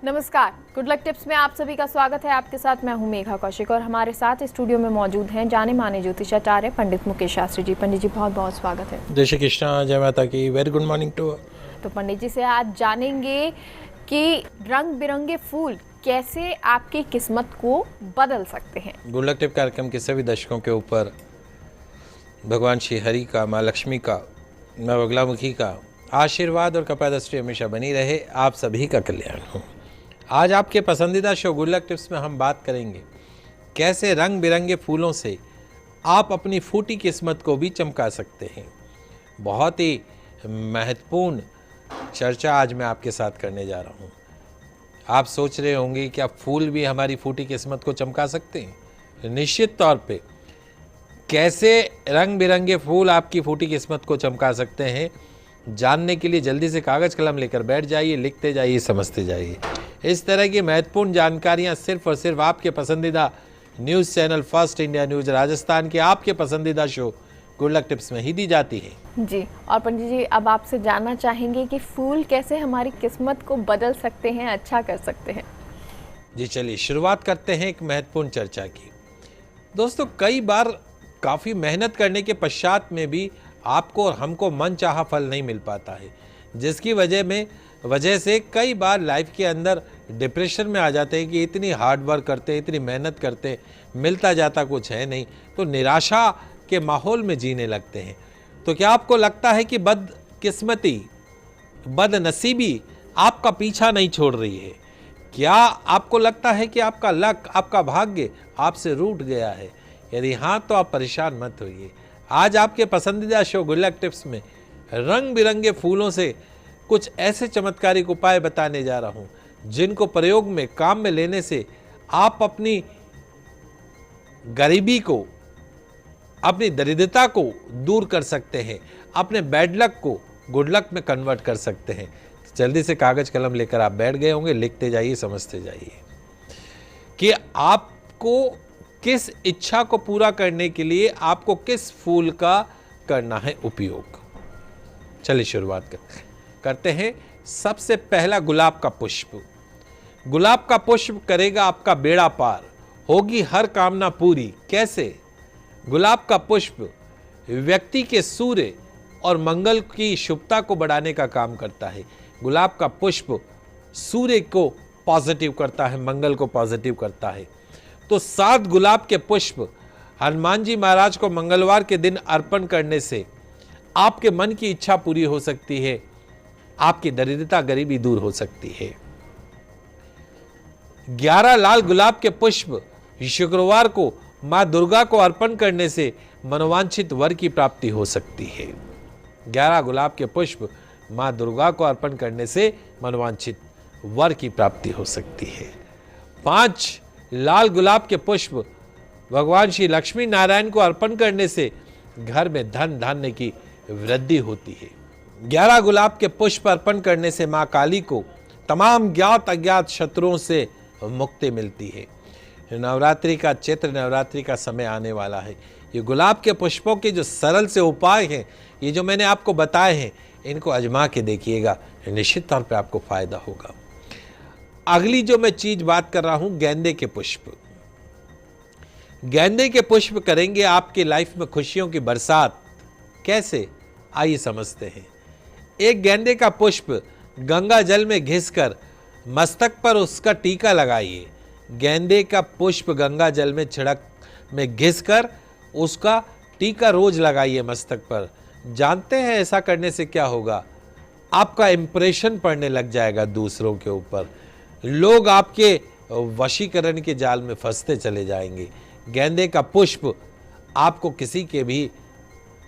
नमस्कार, good luck tips में आप सभी का स्वागत है। आपके साथ मैं हूं मेघा कौशिक और हमारे साथ स्टूडियो में मौजूद हैं जाने माने ज्योतिषाचार्य पंडित मुकेश शास्त्री जी। पंडित जी बहुत बहुत स्वागत है। जय श्री कृष्णा, जय माता की। Very good morning to. तो पंडित जी से आज जानेंगे कि रंग बिरंगे फूल कैसे आपकी किस्मत को बदल सकते हैं। गुड लक टिप कार्यक्रम के सभी दर्शकों के ऊपर भगवान श्री हरि का, माँ लक्ष्मी का, माँ बगलामुखी का आशीर्वाद और कृपा दृष्टि हमेशा बनी रहे। आप सभी का कल्याण हो। आज आपके पसंदीदा शो गुड लक टिप्स में हम बात करेंगे कैसे रंग बिरंगे फूलों से आप अपनी फूटी किस्मत को भी चमका सकते हैं। बहुत ही महत्वपूर्ण चर्चा आज मैं आपके साथ करने जा रहा हूँ। आप सोच रहे होंगे क्या फूल भी हमारी फूटी किस्मत को चमका सकते हैं? निश्चित तौर पे कैसे रंग बिरंगे फूल आपकी फूटी किस्मत को चमका सकते हैं, जानने के लिए जल्दी से कागज़ कलम लेकर बैठ जाइए, लिखते जाइए, समझते जाइए। इस तरह की महत्वपूर्ण जानकारियां सिर्फ और सिर्फ आपके पसंदीदा news channel first India news Rajasthan के आपके पसंदीदा शो गुड लक टिप्स में ही दी जाती है जी। और पंडित जी अब आपसे जानना चाहेंगे कि फूल कैसे हमारी किस्मत को बदल सकते हैं, अच्छा कर सकते हैं। जी चलिए शुरुआत करते हैं एक महत्वपूर्ण चर्चा की। दोस्तों, कई बार काफ़ी मेहनत करने के पश्चात में भी आपको और हमको मनचाहा फल नहीं मिल पाता है, जिसकी वजह से कई बार लाइफ के अंदर डिप्रेशन में आ जाते हैं कि इतनी हार्ड वर्क करते, इतनी मेहनत करते, मिलता जाता कुछ है नहीं, तो निराशा के माहौल में जीने लगते हैं। तो क्या आपको लगता है कि बदकिस्मती, बदनसीबी आपका पीछा नहीं छोड़ रही है? क्या आपको लगता है कि आपका लक, आपका भाग्य आपसे रूठ गया है? यदि हाँ, तो आप परेशान मत होइए। आज आपके पसंदीदा शो गुड लक टिप्स में रंग बिरंगे फूलों से कुछ ऐसे चमत्कारिक उपाय बताने जा रहा हूं जिनको प्रयोग में, काम में लेने से आप अपनी गरीबी को, अपनी दरिद्रता को दूर कर सकते हैं, अपने बैड लक को गुड लक में कन्वर्ट कर सकते हैं। जल्दी से कागज कलम लेकर आप बैठ गए होंगे, लिखते जाइए, समझते जाइए कि आपको किस इच्छा को पूरा करने के लिए आपको किस फूल का करना है उपयोग। चलिए शुरुआत करते हैं। सबसे पहला गुलाब का पुष्प। गुलाब का पुष्प करेगा आपका बेड़ा पार, होगी हर कामना पूरी। कैसे? गुलाब का पुष्प व्यक्ति के सूर्य और मंगल की शुभता को बढ़ाने का काम करता है। गुलाब का पुष्प सूर्य को पॉजिटिव करता है, मंगल को पॉजिटिव करता है। तो 7 गुलाब के पुष्प हनुमान जी महाराज को मंगलवार के दिन अर्पण करने से आपके मन की इच्छा पूरी हो सकती है, आपकी दरिद्रता, गरीबी दूर हो सकती है। 11 लाल गुलाब के पुष्प शुक्रवार को मां दुर्गा को अर्पण करने से मनोवांछित वर की प्राप्ति हो सकती है। 11 गुलाब के पुष्प मां दुर्गा को अर्पण करने से मनोवांछित वर की प्राप्ति हो सकती है। 5 लाल गुलाब के पुष्प भगवान श्री लक्ष्मी नारायण को अर्पण करने से घर में धन धान्य की वृद्धि होती है। 11 गुलाब के पुष्प अर्पण करने से मां काली को तमाम ज्ञात अज्ञात शत्रुओं से मुक्ति मिलती है। नवरात्रि का, चैत्र नवरात्रि का समय आने वाला है। ये गुलाब के पुष्पों के जो सरल से उपाय हैं, ये जो मैंने आपको बताए हैं, इनको आजमा के देखिएगा, निश्चित तौर पे आपको फायदा होगा। अगली जो मैं चीज बात कर रहा हूं, गेंदे के पुष्प। गेंदे के पुष्प करेंगे आपकी लाइफ में खुशियों की बरसात। कैसे? आइए समझते हैं। एक गेंदे का पुष्प गंगा जल में घिसकर मस्तक पर उसका टीका लगाइए। गेंदे का पुष्प गंगा जल में छिड़क में घिसकर उसका टीका रोज लगाइए मस्तक पर। जानते हैं ऐसा करने से क्या होगा? आपका इंप्रेशन पड़ने लग जाएगा दूसरों के ऊपर। लोग आपके वशीकरण के जाल में फंसते चले जाएंगे। गेंदे का पुष्प आपको किसी के भी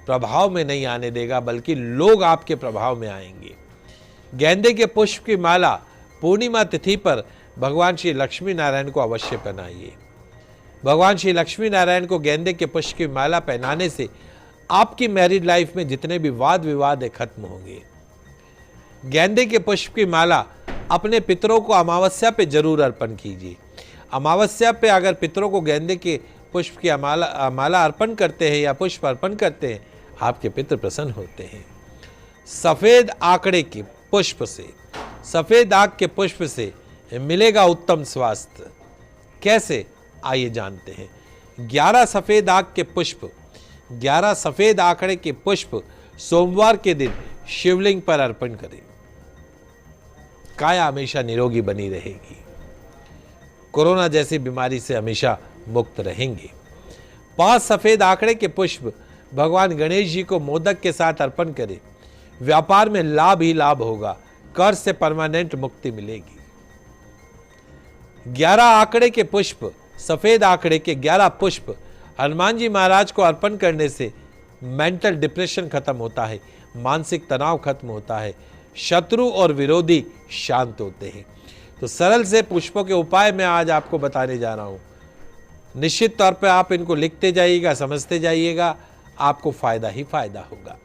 प्रभाव में नहीं आने देगा, बल्कि लोग आपके प्रभाव में आएंगे। गेंदे के पुष्प की माला पूर्णिमा तिथि पर भगवान श्री लक्ष्मी नारायण को अवश्य पहनाइए। भगवान श्री लक्ष्मी नारायण को गेंदे के पुष्प की माला पहनाने से आपकी मैरिड लाइफ में जितने भी वाद विवाद है खत्म होंगे। गेंदे के पुष्प की माला अपने पितरों को अमावस्या पे जरूर अर्पण कीजिए। अमावस्या पे अगर पितरों को गेंदे के पुष्प की माला अर्पण करते हैं या पुष्प अर्पण करते हैं, आपके पितृ प्रसन्न होते हैं। सफेद आंकड़े के पुष्प से, सफेद आग के पुष्प से मिलेगा उत्तम स्वास्थ्य। कैसे, आइए जानते हैं। 11 सफेद आंख के पुष्प, 11 सफेद आंकड़े के पुष्प सोमवार के दिन शिवलिंग पर अर्पण करें। काया हमेशा निरोगी बनी रहेगी, कोरोना जैसी बीमारी से हमेशा मुक्त रहेंगे। 5 सफेद आंकड़े के पुष्प भगवान गणेश जी को मोदक के साथ अर्पण करें। व्यापार में लाभ ही लाभ होगा, कर्ज से परमानेंट मुक्ति मिलेगी। 11 आंकड़े के पुष्प, सफेद आंकड़े के 11 पुष्प हनुमान जी महाराज को अर्पण करने से मेंटल डिप्रेशन खत्म होता है, मानसिक तनाव खत्म होता है, शत्रु और विरोधी शांत होते हैं। तो सरल से पुष्पों के उपाय मैं आज आपको बताने जा रहा हूं। निश्चित तौर पर आप इनको लिखते जाइएगा, समझते जाइएगा, आपको फायदा ही फायदा होगा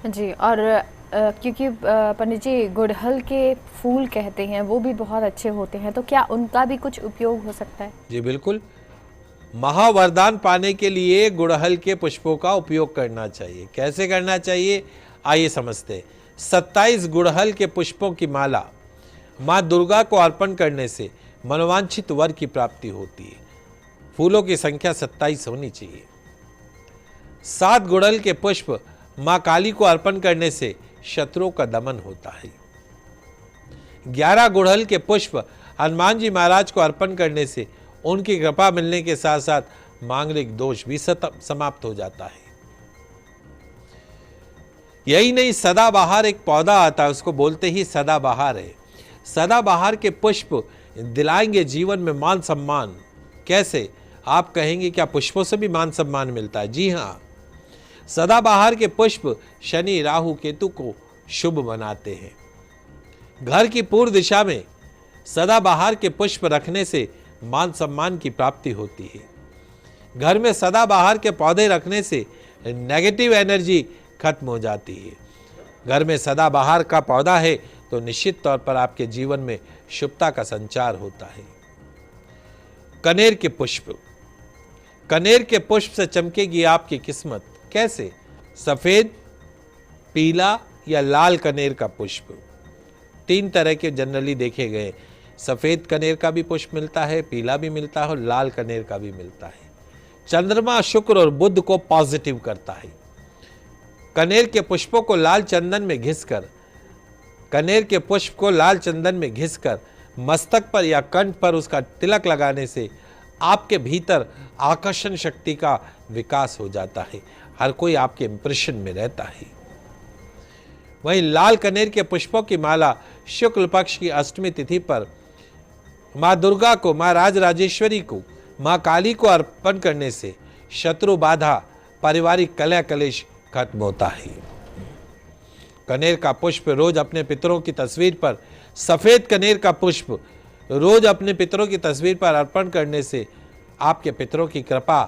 जी। और क्योंकि पंडित जी गुड़हल के फूल कहते हैं वो भी बहुत अच्छे होते हैं, तो क्या उनका भी कुछ उपयोग हो सकता है? जी बिल्कुल, महावरदान पाने के लिए गुड़हल के पुष्पों का उपयोग करना चाहिए। कैसे करना चाहिए, आइए समझते हैं। 27 गुड़हल के पुष्पों की माला माँ दुर्गा को अर्पण करने से मनोवांछित वर की प्राप्ति होती है। फूलों की संख्या 27 होनी चाहिए। 7 गुड़हल के पुष्प माँ काली को अर्पण करने से शत्रुओं का दमन होता है। 11 गुड़हल के पुष्प हनुमान जी महाराज को अर्पण करने से उनकी कृपा मिलने के साथ साथ मांगलिक दोष भी समाप्त हो जाता है। यही नहीं, सदाबहार एक पौधा आता है, उसको बोलते ही सदाबहार है। सदाबहार के पुष्प दिलाएंगे जीवन में मान सम्मान। कैसे, आप कहेंगे क्या पुष्पों से भी मान सम्मान मिलता है? जी हाँ, सदाबहार के पुष्प शनि राहु केतु को शुभ बनाते हैं। घर की पूर्व दिशा में सदाबहार के पुष्प रखने से मान सम्मान की प्राप्ति होती है। घर में सदाबहार के पौधे रखने से नेगेटिव एनर्जी खत्म हो जाती है। घर में सदाबहार का पौधा है तो निश्चित तौर पर आपके जीवन में शुभता का संचार होता है। कनेर के पुष्प, कनेर के पुष्प से चमकेगी आपकी किस्मत। कैसे, सफेद, पीला या लाल कनेर का पुष्प। 3 तरह के जनरली देखे गए। सफेद कनेर का भी पुष्प मिलता है, पीला भी मिलता है और लाल कनेर का भी मिलता है। चंद्रमा, शुक्र और बुध को पॉजिटिव करता है। कनेर के पुष्पों को लाल चंदन में घिसकर, कनेर के पुष्प को लाल चंदन में घिसकर मस्तक पर या कंठ पर उसका तिलक लगाने से आपके भीतर आकर्षण शक्ति का विकास हो जाता है। हर कोई आपके इंप्रेशन में रहता है। वहीं लाल कनेर के पुष्पों की माला शुक्ल पक्ष की अष्टमी तिथि पर माँ दुर्गा को, माँ राजराजेश्वरी को, माँ काली को अर्पण करने से शत्रु बाधा, पारिवारिक कलह कलेश खत्म होता है। कनेर का पुष्प रोज अपने पितरों की तस्वीर पर, सफेद कनेर का पुष्प रोज अपने पितरों की तस्वीर पर अर्पण करने से आपके पितरों की कृपा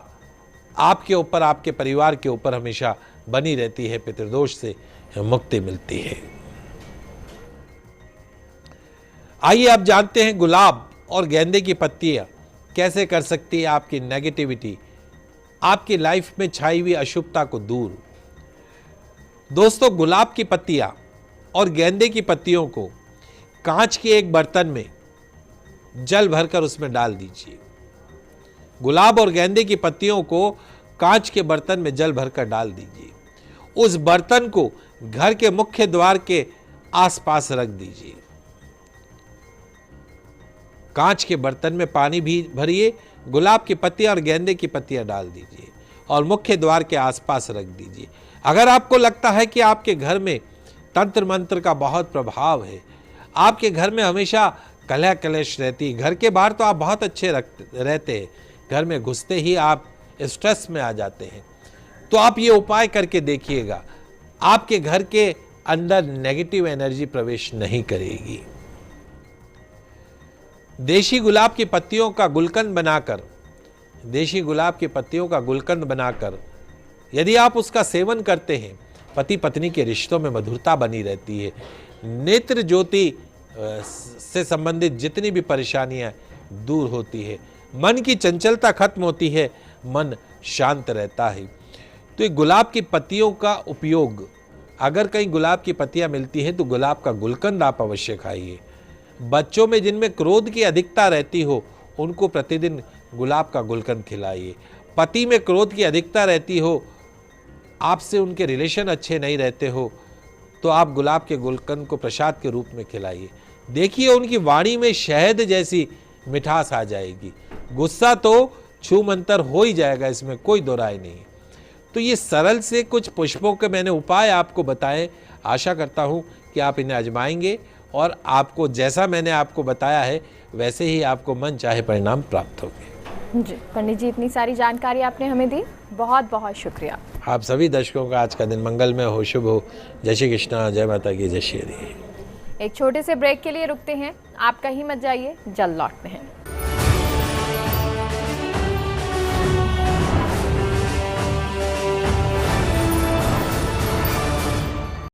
आपके ऊपर, आपके परिवार के ऊपर हमेशा बनी रहती है। पितृदोष से मुक्ति मिलती है। आइए अब जानते हैं गुलाब और गेंदे की पत्तियां कैसे कर सकती है आपकी नेगेटिविटी, आपकी लाइफ में छाई हुई अशुभता को दूर। दोस्तों, गुलाब की पत्तियां और गेंदे की पत्तियों को कांच के एक बर्तन में जल भरकर उसमें डाल दीजिए। गुलाब और गेंदे की पत्तियों को कांच के बर्तन में जल भरकर डाल दीजिए। उस बर्तन को घर के मुख्य द्वार के आसपास रख दीजिए। कांच के बर्तन में पानी भी भरिए, गुलाब की पत्तियां और गेंदे की पत्तियां डाल दीजिए और मुख्य द्वार के आसपास रख दीजिए। अगर आपको लगता है कि आपके घर में तंत्र मंत्र का बहुत प्रभाव है, आपके घर में हमेशा कलह कलेश रहती है, घर के बाहर तो आप बहुत अच्छे रहते हैं, घर में घुसते ही आप स्ट्रेस में आ जाते हैं, तो आप ये उपाय करके देखिएगा, आपके घर के अंदर नेगेटिव एनर्जी प्रवेश नहीं करेगी। देशी गुलाब की पत्तियों का गुलकंद बनाकर, देशी गुलाब की पत्तियों का गुलकंद बनाकर यदि आप उसका सेवन करते हैं, पति पत्नी के रिश्तों में मधुरता बनी रहती है। नेत्र ज्योति से संबंधित जितनी भी परेशानियां दूर होती है, मन की चंचलता खत्म होती है, मन शांत रहता है। तो ये गुलाब की पत्तियों का उपयोग, अगर कहीं गुलाब की पत्तियां मिलती हैं तो गुलाब का गुलकंद आप अवश्य खाइए। बच्चों में जिनमें क्रोध की अधिकता रहती हो उनको प्रतिदिन गुलाब का गुलकंद खिलाइए। पति में क्रोध की अधिकता रहती हो, आपसे उनके रिलेशन अच्छे नहीं रहते हो, तो आप गुलाब के गुलकंद को प्रसाद के रूप में खिलाइए। देखिए उनकी वाणी में शहद जैसी मिठास आ जाएगी। गुस्सा तो छू मंतर हो ही जाएगा, इसमें कोई दो राय नहीं। तो ये सरल से कुछ पुष्पों के मैंने उपाय आपको बताए। आशा करता हूँ कि आप इन्हें आजमाएंगे और आपको जैसा मैंने आपको बताया है वैसे ही आपको मन चाहे परिणाम प्राप्त होंगे। जी पंडित जी, इतनी सारी जानकारी आपने हमें दी, बहुत बहुत शुक्रिया। आप सभी दर्शकों का आज का दिन मंगलमय हो, शुभ हो। जय श्री कृष्णा, जय माता की, जय श्री हरि। एक छोटे से ब्रेक के लिए रुकते हैं, आप कहीं मत जाइए, जल्द लौटते हैं।